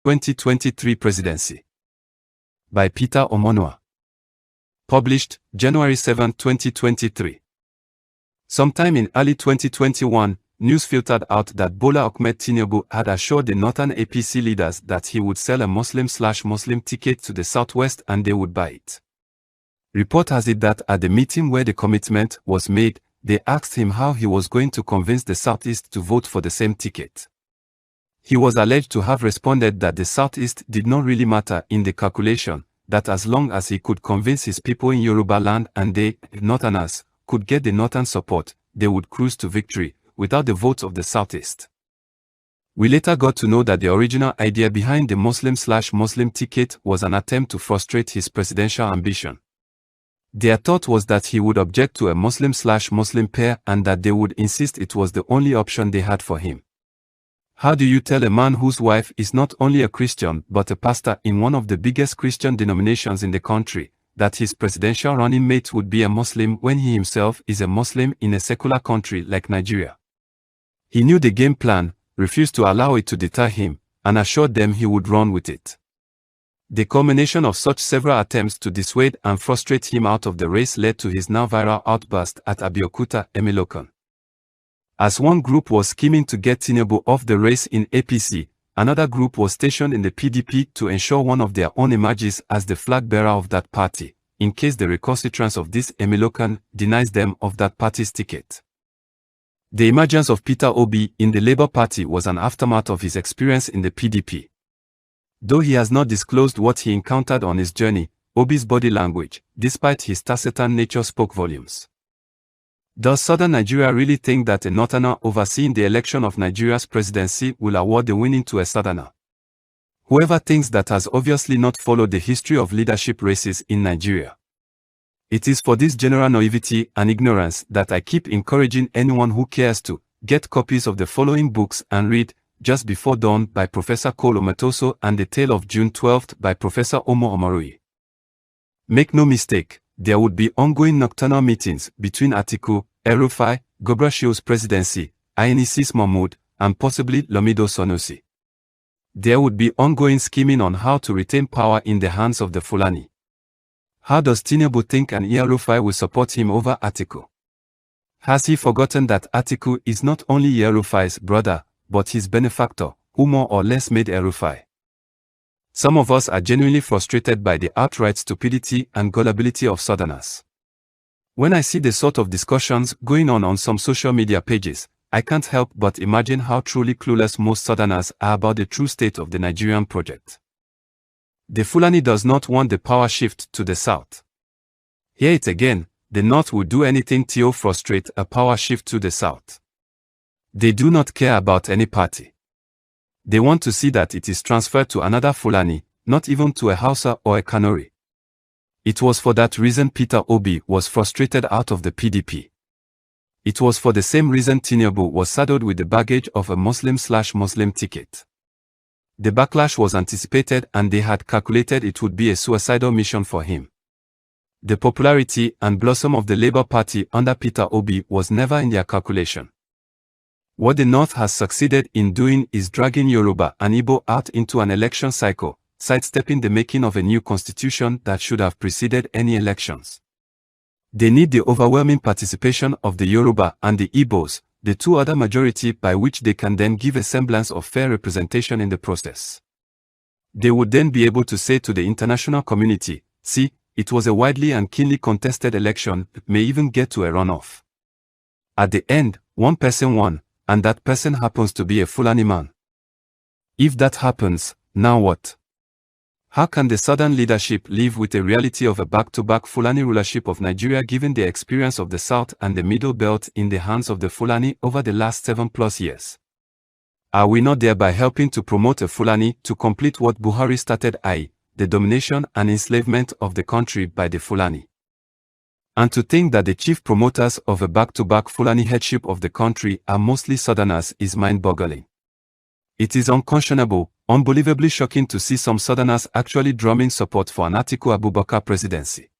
2023 Presidency. By Peter Omonua. Published January 7, 2023. Sometime in early 2021, news filtered out that Bola Ahmed Tinubu had assured the northern APC leaders that he would sell a Muslim/Muslim ticket to the southwest and they would buy it. Report has it that at the meeting where the commitment was made, they asked him how he was going to convince the Southeast to vote for the same ticket. He was alleged to have responded that the Southeast did not really matter in the calculation, that as long as he could convince his people in Yoruba land and they, Northerners, could get the Northern support, they would cruise to victory, without the votes of the Southeast. We later got to know that the original idea behind the Muslim/Muslim ticket was an attempt to frustrate his presidential ambition. Their thought was that he would object to a Muslim/Muslim pair and that they would insist it was the only option they had for him. How do you tell a man whose wife is not only a Christian but a pastor in one of the biggest Christian denominations in the country, that his presidential running mate would be a Muslim when he himself is a Muslim in a secular country like Nigeria? He knew the game plan, refused to allow it to deter him, and assured them he would run with it. The culmination of such several attempts to dissuade and frustrate him out of the race led to his now viral outburst at Abeokuta, Emilokan. As one group was scheming to get Tinubu off the race in APC, another group was stationed in the PDP to ensure one of their own emerges as the flag bearer of that party, in case the recalcitrance of this Emilokan denies them of that party's ticket. The emergence of Peter Obi in the Labour Party was an aftermath of his experience in the PDP. Though he has not disclosed what he encountered on his journey, Obi's body language, despite his taciturn nature, spoke volumes. Does Southern Nigeria really think that a Northerner overseeing the election of Nigeria's presidency will award the winning to a Southerner? Whoever thinks that has obviously not followed the history of leadership races in Nigeria. It is for this general naivety and ignorance that I keep encouraging anyone who cares to get copies of the following books and read Just Before Dawn by Professor Cole Ometoso and The Tale of June 12 by Professor Omo Omarui. Make no mistake, there would be ongoing nocturnal meetings between Atiku, El-Rufai, Gobrashio's presidency, INEC's Mahmoud, and possibly Lamido Sanusi. There would be ongoing scheming on how to retain power in the hands of the Fulani. How does Tinubu think an El-Rufai will support him over Atiku? Has he forgotten that Atiku is not only El-Rufai's brother, but his benefactor, who more or less made El-Rufai? Some of us are genuinely frustrated by the outright stupidity and gullibility of Southerners. When I see the sort of discussions going on some social media pages, I can't help but imagine how truly clueless most Southerners are about the true state of the Nigerian project. The Fulani does not want the power shift to the south. Hear it again, the North will do anything to frustrate a power shift to the south. They do not care about any party. They want to see that it is transferred to another Fulani, not even to a Hausa or a Kanuri. It was for that reason Peter Obi was frustrated out of the PDP. It was for the same reason Tinubu was saddled with the baggage of a Muslim/Muslim ticket. The backlash was anticipated and they had calculated it would be a suicidal mission for him. The popularity and blossom of the Labour Party under Peter Obi was never in their calculation. What the North has succeeded in doing is dragging Yoruba and Igbo out into an election cycle, sidestepping the making of a new constitution that should have preceded any elections. They need the overwhelming participation of the Yoruba and the Igbos, the two other majority by which they can then give a semblance of fair representation in the process. They would then be able to say to the international community, see, it was a widely and keenly contested election, may even get to a runoff. At the end, one person won, and that person happens to be a Fulani man. If that happens, now what? How can the Southern leadership live with the reality of a back-to-back Fulani rulership of Nigeria given the experience of the South and the Middle Belt in the hands of the Fulani over the last 7+ years? Are we not thereby helping to promote a Fulani to complete what Buhari started, i.e., the domination and enslavement of the country by the Fulani? And to think that the chief promoters of a back-to-back Fulani headship of the country are mostly Southerners is mind-boggling. It is unconscionable, unbelievably shocking to see some Southerners actually drumming support for an Atiku Abubakar presidency.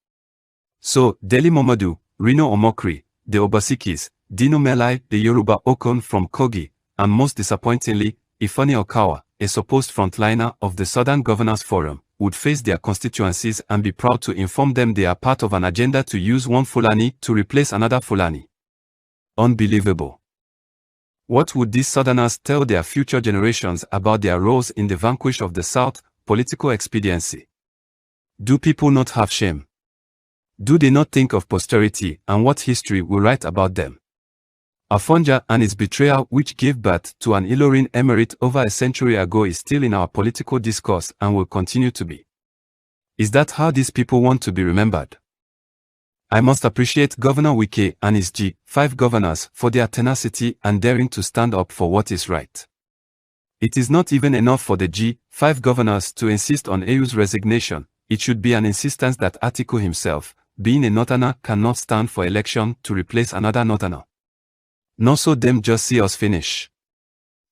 So, Dele Momodu, Rino Omokri, the Obasikis, Dino Melai, the Yoruba Okon from Kogi, and most disappointingly, Ifeanyi Okawa, a supposed frontliner of the Southern Governors Forum, would face their constituencies and be proud to inform them they are part of an agenda to use one Fulani to replace another Fulani. Unbelievable. What would these Southerners tell their future generations about their roles in the vanquish of the South? Political expediency. Do people not have shame? Do they not think of posterity and what history will write about them? Afonja and its betrayal, which gave birth to an Ilorin emirate over a century ago, is still in our political discourse and will continue to be. Is that how these people want to be remembered? I must appreciate Governor Wike and his G5 governors for their tenacity and daring to stand up for what is right. It is not even enough for the G5 governors to insist on AU's resignation. It should be an insistence that Atiku himself, being a Northerner, cannot stand for election to replace another Northerner. Not so them just see us finish.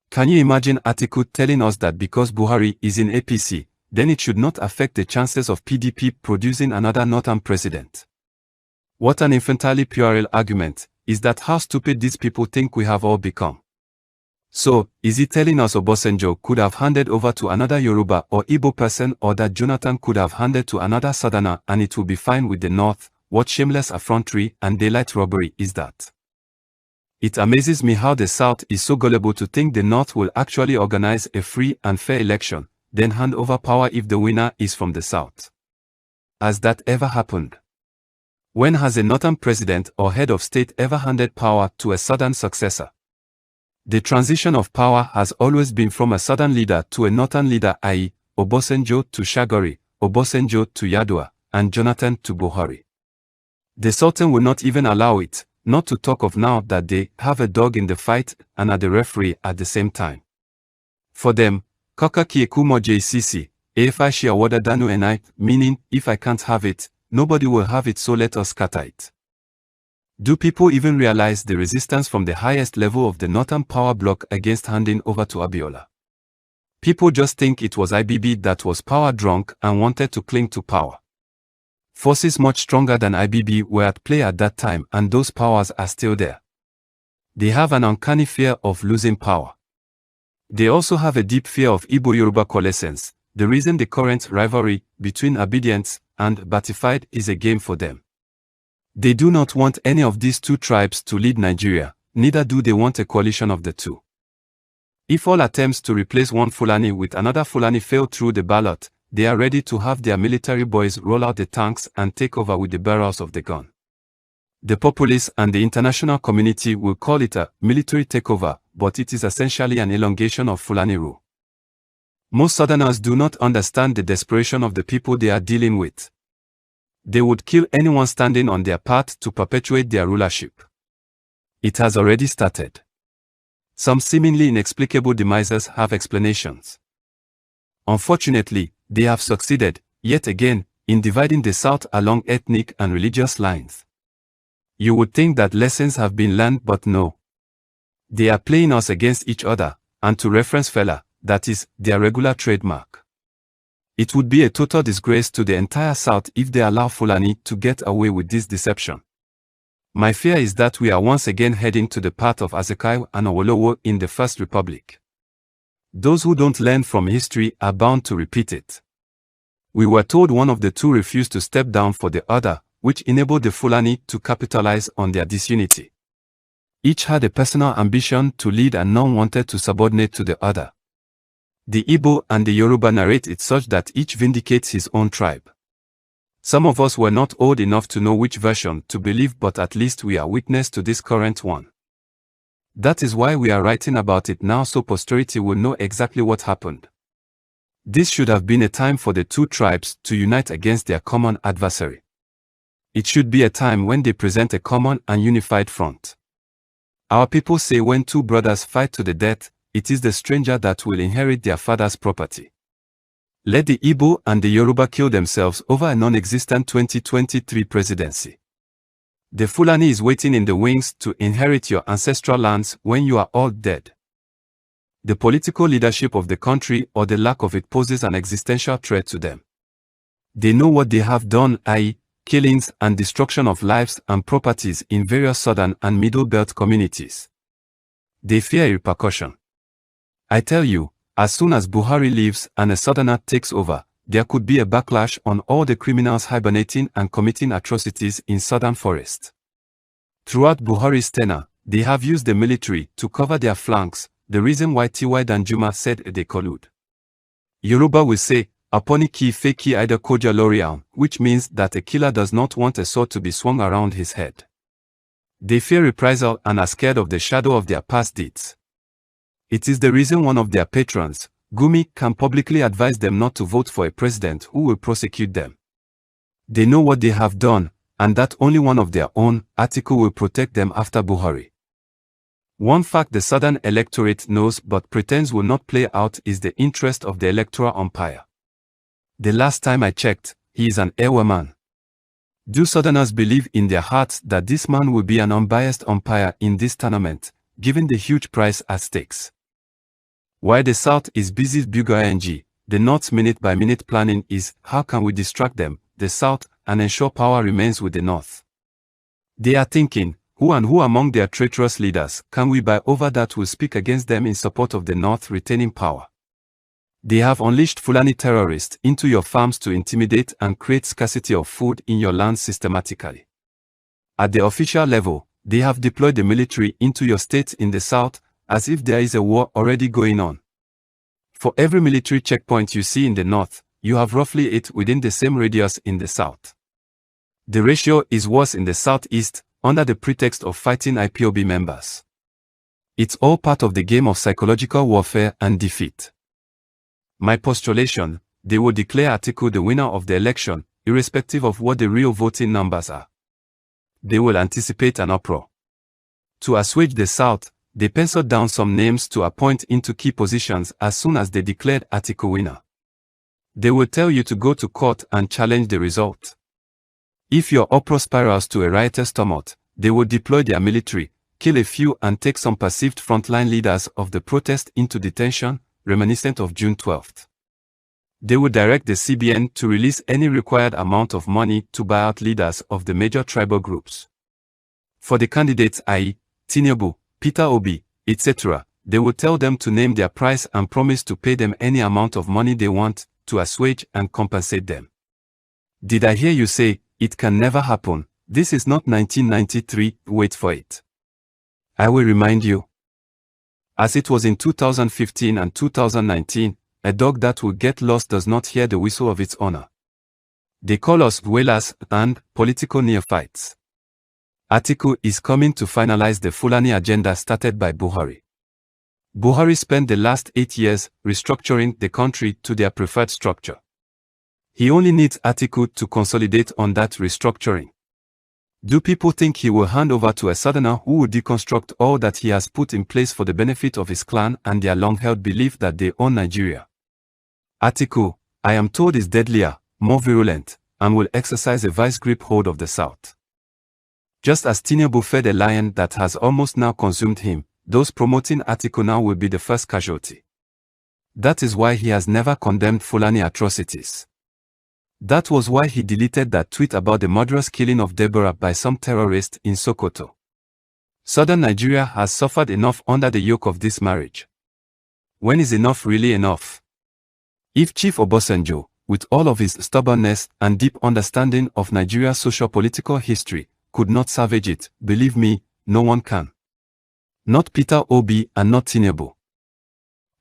Can you imagine Atiku telling us that because Buhari is in APC, then it should not affect the chances of PDP producing another Northern president? What an infantile puerile argument. Is that how stupid these people think we have all become? So, is he telling us Obasanjo could have handed over to another Yoruba or Igbo person, or that Jonathan could have handed to another Southerner and it will be fine with the North? What shameless effrontery and daylight robbery is that? It amazes me how the South is so gullible to think the North will actually organize a free and fair election, then hand over power if the winner is from the South. Has that ever happened? When has a Northern president or head of state ever handed power to a Southern successor? The transition of power has always been from a Southern leader to a Northern leader, i.e., Obasanjo to Shagari, Obasanjo to Yar'Adua, and Jonathan to Buhari. The Sultan will not even allow it, not to talk of now that they have a dog in the fight and are the referee at the same time. For them, Kaka Kiekumo JCC, Efa Shia Wada Danu and I, meaning, if I can't have it, nobody will have it, so let us scatter it. Do people even realize the resistance from the highest level of the Northern power bloc against handing over to Abiola? People just think it was IBB that was power drunk and wanted to cling to power. Forces much stronger than IBB were at play at that time, and those powers are still there. They have an uncanny fear of losing power. They also have a deep fear of Igbo-Yoruba coalescence, the reason the current rivalry between obedience and Batified is a game for them. They do not want any of these two tribes to lead Nigeria, neither do they want a coalition of the two. If all attempts to replace one Fulani with another Fulani fail through the ballot, they are ready to have their military boys roll out the tanks and take over with the barrels of the gun. The populace and the international community will call it a military takeover, but it is essentially an elongation of Fulani rule. Most Southerners do not understand the desperation of the people they are dealing with. They would kill anyone standing on their path to perpetuate their rulership. It has already started. Some seemingly inexplicable demises have explanations. Unfortunately, they have succeeded, yet again, in dividing the South along ethnic and religious lines. You would think that lessons have been learned, but no. They are playing us against each other, and to reference fella, that is, their regular trademark. It would be a total disgrace to the entire South if they allow Fulani to get away with this deception. My fear is that we are once again heading to the path of Azekai and Awolowo in the First Republic. Those who don't learn from history are bound to repeat it. We were told one of the two refused to step down for the other, which enabled the Fulani to capitalize on their disunity. Each had a personal ambition to lead and none wanted to subordinate to the other. The Igbo and the Yoruba narrate it such that each vindicates his own tribe. Some of us were not old enough to know which version to believe, but at least we are witness to this current one. That is why we are writing about it now, so posterity will know exactly what happened. This should have been a time for the two tribes to unite against their common adversary. It should be a time when they present a common and unified front. Our people say when two brothers fight to the death, it is the stranger that will inherit their father's property. Let the Igbo and the Yoruba kill themselves over a non-existent 2023 presidency. The Fulani is waiting in the wings to inherit your ancestral lands when you are all dead. The political leadership of the country or the lack of it poses an existential threat to them. They know what they have done, i.e., killings and destruction of lives and properties in various southern and middle belt communities. They fear repercussion. I tell you, As soon as Buhari leaves and a southerner takes over, there could be a backlash on all the criminals hibernating and committing atrocities in southern forest. Throughout Buhari's tenure, they have used the military to cover their flanks, the reason why T.Y. Danjuma said they collude. Yoruba will say, Aponi ki fe ki ida koja lorian, which means that a killer does not want a sword to be swung around his head. They fear reprisal and are scared of the shadow of their past deeds. It is the reason one of their patrons, Gumi, can publicly advise them not to vote for a president who will prosecute them. They know what they have done, and that only one of their own, Atiku, will protect them after Buhari. One fact the southern electorate knows but pretends will not play out is the interest of the electoral umpire. The last time I checked, he is an Ewa man. Do southerners believe in their hearts that this man will be an unbiased umpire in this tournament, given the huge prize at stakes? While the South is busy building, the North's minute-by-minute planning is, how can we distract them, the South, and ensure power remains with the North? They are thinking, who among their traitorous leaders can we buy over that will speak against them in support of the North retaining power? They have unleashed Fulani terrorists into your farms to intimidate and create scarcity of food in your lands systematically. At the official level, they have deployed the military into your states in the South, as if there is a war already going on. For every military checkpoint you see in the North, you have roughly 8 within the same radius in the South. The ratio is worse in the Southeast, under the pretext of fighting IPOB members. It's all part of the game of psychological warfare and defeat. My postulation, they will declare Atiku the winner of the election, irrespective of what the real voting numbers are. They will anticipate an uproar. To assuage the South, they penciled down some names to appoint into key positions as soon as they declared Atiku winner. They will tell you to go to court and challenge the result. If your uproar spirals to a riotous tumult, they will deploy their military, kill a few and take some perceived frontline leaders of the protest into detention, reminiscent of June 12th. They will direct the CBN to release any required amount of money to buy out leaders of the major tribal groups. For the candidates i.e., Tinubu, Peter Obi, etc., they will tell them to name their price and promise to pay them any amount of money they want to assuage and compensate them. Did I hear you say, it can never happen, this is not 1993, wait for it. I will remind you. As it was in 2015 and 2019, a dog that will get lost does not hear the whistle of its owner. They call us whalers and political neophytes. Atiku is coming to finalize the Fulani agenda started by Buhari. Buhari spent the last 8 years restructuring the country to their preferred structure. He only needs Atiku to consolidate on that restructuring. Do people think he will hand over to a southerner who will deconstruct all that he has put in place for the benefit of his clan and their long-held belief that they own Nigeria? Atiku, I am told, is deadlier, more virulent, and will exercise a vice-grip hold of the South. Just as Tinubu fed a lion that has almost now consumed him, those promoting Atiku now will be the first casualty. That is why he has never condemned Fulani atrocities. That was why he deleted that tweet about the murderous killing of Deborah by some terrorist in Sokoto. Southern Nigeria has suffered enough under the yoke of this marriage. When is enough really enough? If Chief Obasanjo, with all of his stubbornness and deep understanding of Nigeria's socio-political history, could not salvage it, believe me, no one can. Not Peter Obi and not Tinubu.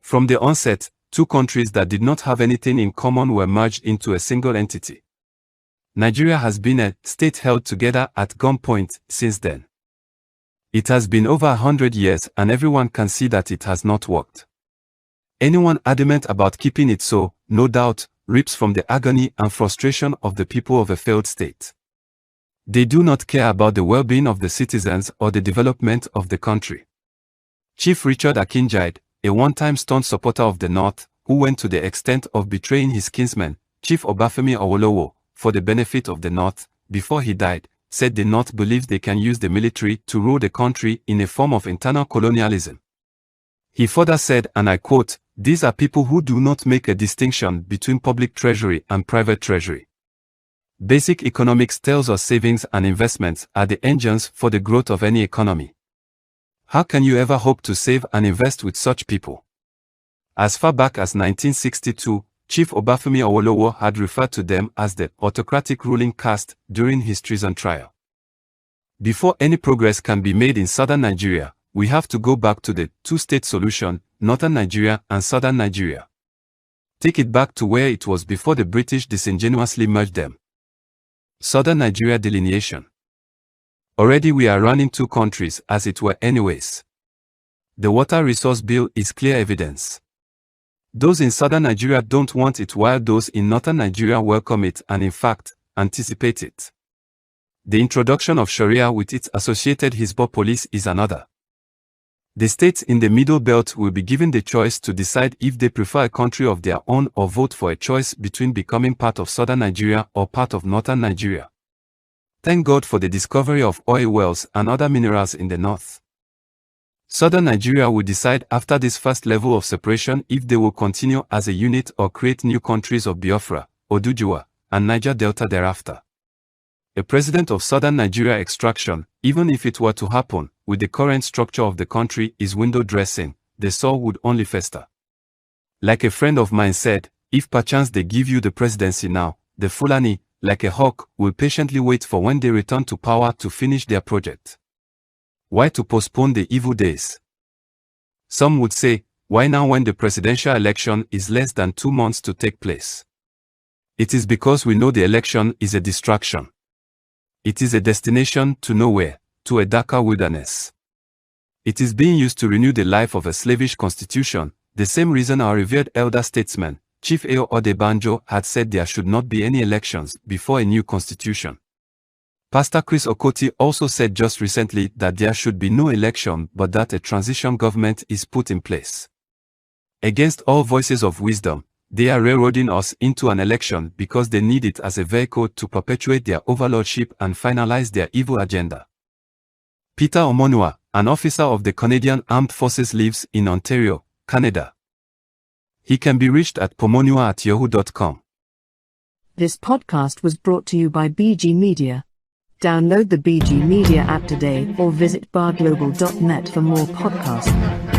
From the onset, two countries that did not have anything in common were merged into a single entity. Nigeria has been a state held together at gunpoint since then. It has been over 100 years and everyone can see that it has not worked. Anyone adamant about keeping it so, no doubt, reaps from the agony and frustration of the people of a failed state. They do not care about the well-being of the citizens or the development of the country. Chief Richard Akinjide, a one-time staunch supporter of the North, who went to the extent of betraying his kinsman, Chief Obafemi Awolowo, for the benefit of the North, before he died, said the North believes they can use the military to rule the country in a form of internal colonialism. He further said, and I quote, "These are people who do not make a distinction between public treasury and private treasury. Basic economics tells us savings and investments are the engines for the growth of any economy. How can you ever hope to save and invest with such people? As far back as 1962, Chief Obafemi Awolowo had referred to them as the autocratic ruling caste during his treason trial. Before any progress can be made in southern Nigeria, we have to go back to the two-state solution, northern Nigeria and southern Nigeria. Take it back to where it was before the British disingenuously merged them. Southern Nigeria delineation. Already we are running two countries as it were anyways. The Water Resource Bill is clear evidence. Those in southern Nigeria don't want it while those in northern Nigeria welcome it and in fact, anticipate it. The introduction of Sharia with its associated Hizbah police is another. The states in the Middle Belt will be given the choice to decide if they prefer a country of their own or vote for a choice between becoming part of southern Nigeria or part of northern Nigeria. Thank God for the discovery of oil wells and other minerals in the north. Southern Nigeria will decide after this first level of separation if they will continue as a unit or create new countries of Biafra, Oduduwa, and Niger Delta thereafter. A president of southern Nigeria extraction, even if it were to happen, with the current structure of the country, is window dressing, the sore would only fester. Like a friend of mine said, if perchance they give you the presidency now, the Fulani, like a hawk, will patiently wait for when they return to power to finish their project. Why to postpone the evil days? Some would say, why now when the presidential election is less than 2 months to take place? It is because we know the election is a distraction. It is a destination to nowhere, to a darker wilderness. It is being used to renew the life of a slavish constitution, the same reason our revered elder statesman, Chief Ayo Odebanjo, had said there should not be any elections before a new constitution. Pastor Chris Okoti also said just recently that there should be no election but that a transition government is put in place. Against all voices of wisdom, they are railroading us into an election because they need it as a vehicle to perpetuate their overlordship and finalize their evil agenda. Peter Omonua, an officer of the Canadian Armed Forces, lives in Ontario, Canada. He can be reached at pomonua@yahoo.com. This podcast was brought to you by BG Media. Download the BG Media app today or visit barglobal.net for more podcasts.